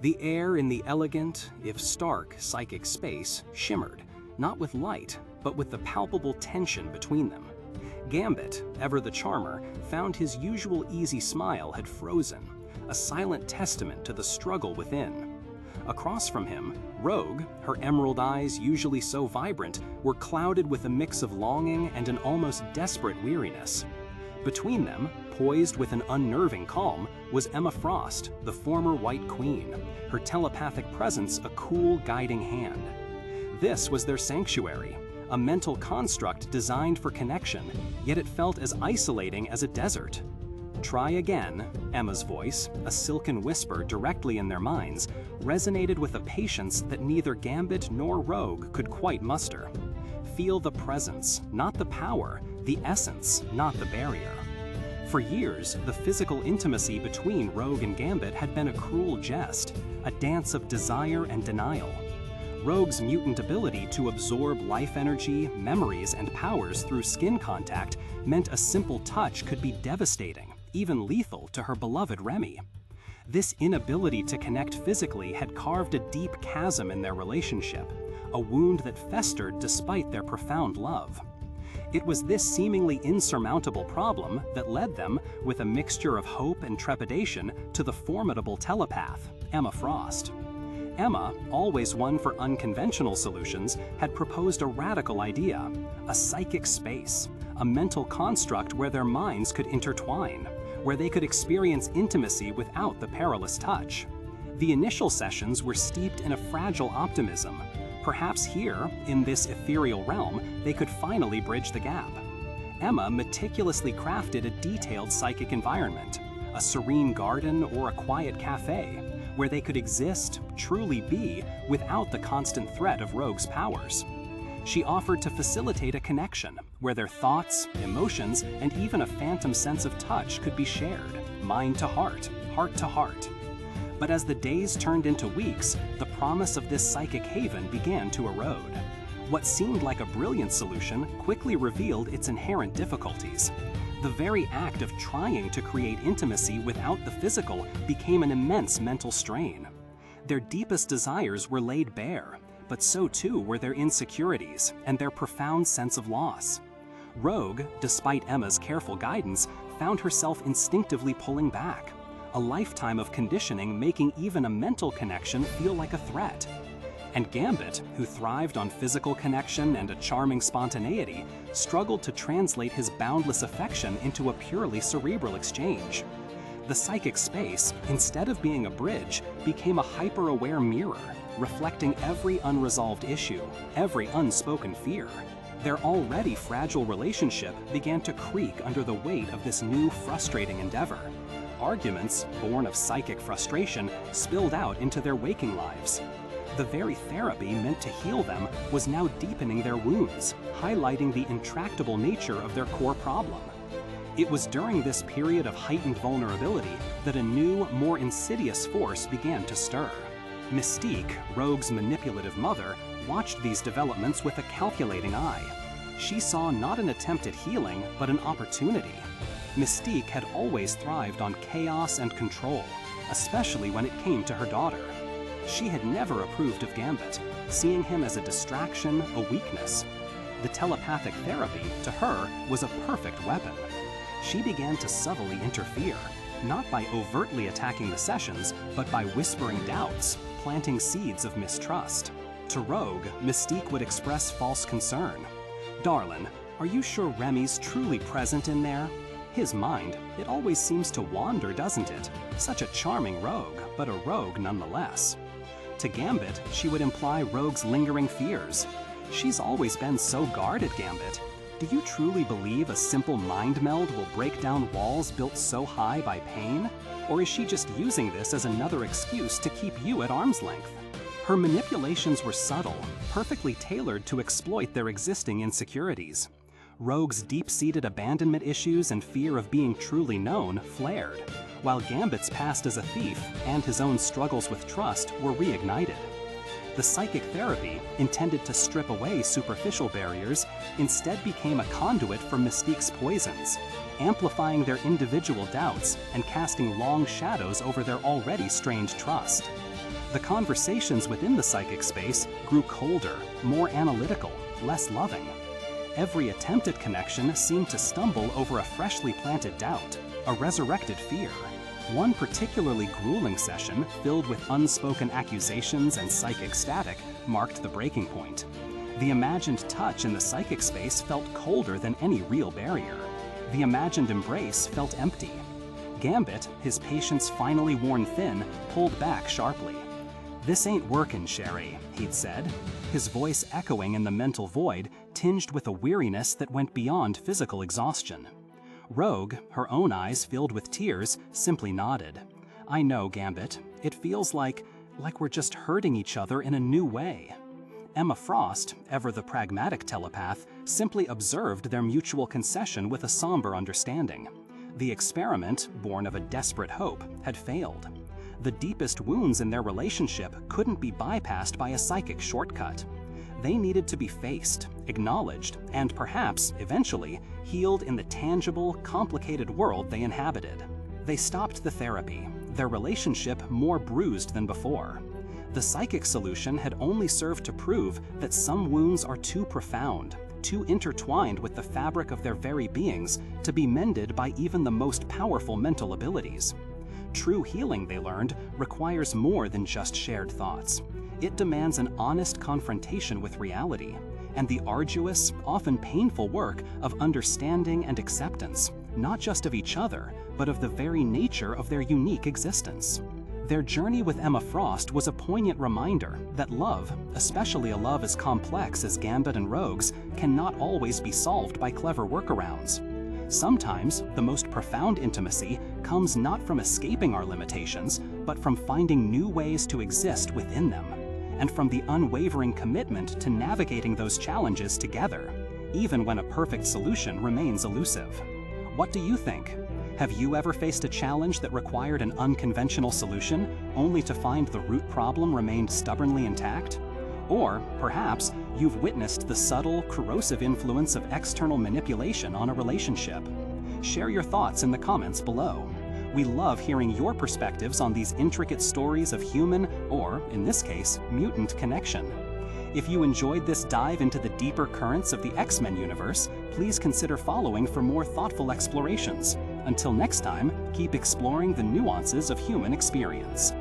The air in the elegant, if stark, psychic space shimmered, not with light, but with the palpable tension between them. Gambit, ever the charmer, found his usual easy smile had frozen, a silent testament to the struggle within. Across from him, Rogue, her emerald eyes usually so vibrant, were clouded with a mix of longing and an almost desperate weariness. Between them, poised with an unnerving calm, was Emma Frost, the former White Queen, her telepathic presence a cool, guiding hand. This was their sanctuary, a mental construct designed for connection, yet it felt as isolating as a desert. "Try again," Emma's voice, a silken whisper directly in their minds, resonated with a patience that neither Gambit nor Rogue could quite muster. Feel the presence, not the power, the essence, not the barrier. For years, the physical intimacy between Rogue and Gambit had been a cruel jest, a dance of desire and denial. Rogue's mutant ability to absorb life energy, memories, and powers through skin contact meant a simple touch could be devastating, even lethal to her beloved Remy. This inability to connect physically had carved a deep chasm in their relationship, a wound that festered despite their profound love. It was this seemingly insurmountable problem that led them, with a mixture of hope and trepidation, to the formidable telepath, Emma Frost. Emma, always one for unconventional solutions, had proposed a radical idea, a psychic space, a mental construct where their minds could intertwine, where they could experience intimacy without the perilous touch. The initial sessions were steeped in a fragile optimism. Perhaps here, in this ethereal realm, they could finally bridge the gap. Emma meticulously crafted a detailed psychic environment, a serene garden or a quiet cafe, where they could exist, truly be, without the constant threat of Rogue's powers. She offered to facilitate a connection, where their thoughts, emotions, and even a phantom sense of touch could be shared, mind to heart to heart. But as the days turned into weeks, the promise of this psychic haven began to erode. What seemed like a brilliant solution quickly revealed its inherent difficulties. The very act of trying to create intimacy without the physical became an immense mental strain. Their deepest desires were laid bare, but so too were their insecurities and their profound sense of loss. Rogue, despite Emma's careful guidance, found herself instinctively pulling back, a lifetime of conditioning making even a mental connection feel like a threat. And Gambit, who thrived on physical connection and a charming spontaneity, struggled to translate his boundless affection into a purely cerebral exchange. The psychic space, instead of being a bridge, became a hyper-aware mirror, reflecting every unresolved issue, every unspoken fear. Their already fragile relationship began to creak under the weight of this new, frustrating endeavor. Arguments, born of psychic frustration, spilled out into their waking lives. The very therapy meant to heal them was now deepening their wounds, highlighting the intractable nature of their core problem. It was during this period of heightened vulnerability that a new, more insidious force began to stir. Mystique, Rogue's manipulative mother, watched these developments with a calculating eye. She saw not an attempt at healing, but an opportunity. Mystique had always thrived on chaos and control, especially when it came to her daughter. She had never approved of Gambit, seeing him as a distraction, a weakness. The telepathic therapy, to her, was a perfect weapon. She began to subtly interfere, not by overtly attacking the sessions, but by whispering doubts, planting seeds of mistrust. To Rogue, Mystique would express false concern. "Darlin', are you sure Remy's truly present in there? His mind, it always seems to wander, doesn't it? Such a charming rogue, but a rogue nonetheless." To Gambit, she would imply Rogue's lingering fears. "She's always been so guarded, Gambit. Do you truly believe a simple mind meld will break down walls built so high by pain? Or is she just using this as another excuse to keep you at arm's length?" Her manipulations were subtle, perfectly tailored to exploit their existing insecurities. Rogue's deep-seated abandonment issues and fear of being truly known flared, while Gambit's past as a thief and his own struggles with trust were reignited. The psychic therapy, intended to strip away superficial barriers, instead became a conduit for Mystique's poisons, amplifying their individual doubts and casting long shadows over their already strained trust. The conversations within the psychic space grew colder, more analytical, less loving. Every attempt at connection seemed to stumble over a freshly planted doubt, a resurrected fear. One particularly grueling session, filled with unspoken accusations and psychic static, marked the breaking point. The imagined touch in the psychic space felt colder than any real barrier. The imagined embrace felt empty. Gambit, his patience finally worn thin, pulled back sharply. "This ain't workin', Sherry," he'd said, his voice echoing in the mental void, tinged with a weariness that went beyond physical exhaustion. Rogue, her own eyes filled with tears, simply nodded. "I know, Gambit. It feels like we're just hurting each other in a new way." Emma Frost, ever the pragmatic telepath, simply observed their mutual concession with a somber understanding. The experiment, born of a desperate hope, had failed. The deepest wounds in their relationship couldn't be bypassed by a psychic shortcut. They needed to be faced, acknowledged, and perhaps, eventually, healed in the tangible, complicated world they inhabited. They stopped the therapy, their relationship more bruised than before. The psychic solution had only served to prove that some wounds are too profound, too intertwined with the fabric of their very beings to be mended by even the most powerful mental abilities. True healing, they learned, requires more than just shared thoughts. It demands an honest confrontation with reality, and the arduous, often painful work of understanding and acceptance, not just of each other, but of the very nature of their unique existence. Their journey with Emma Frost was a poignant reminder that love, especially a love as complex as Gambit and Rogue's, cannot always be solved by clever workarounds. Sometimes, the most profound intimacy comes not from escaping our limitations, but from finding new ways to exist within them, and from the unwavering commitment to navigating those challenges together, even when a perfect solution remains elusive. What do you think? Have you ever faced a challenge that required an unconventional solution, only to find the root problem remained stubbornly intact? Or, perhaps, you've witnessed the subtle, corrosive influence of external manipulation on a relationship. Share your thoughts in the comments below. We love hearing your perspectives on these intricate stories of human, or, in this case, mutant connection. If you enjoyed this dive into the deeper currents of the X-Men universe, please consider following for more thoughtful explorations. Until next time, keep exploring the nuances of human experience.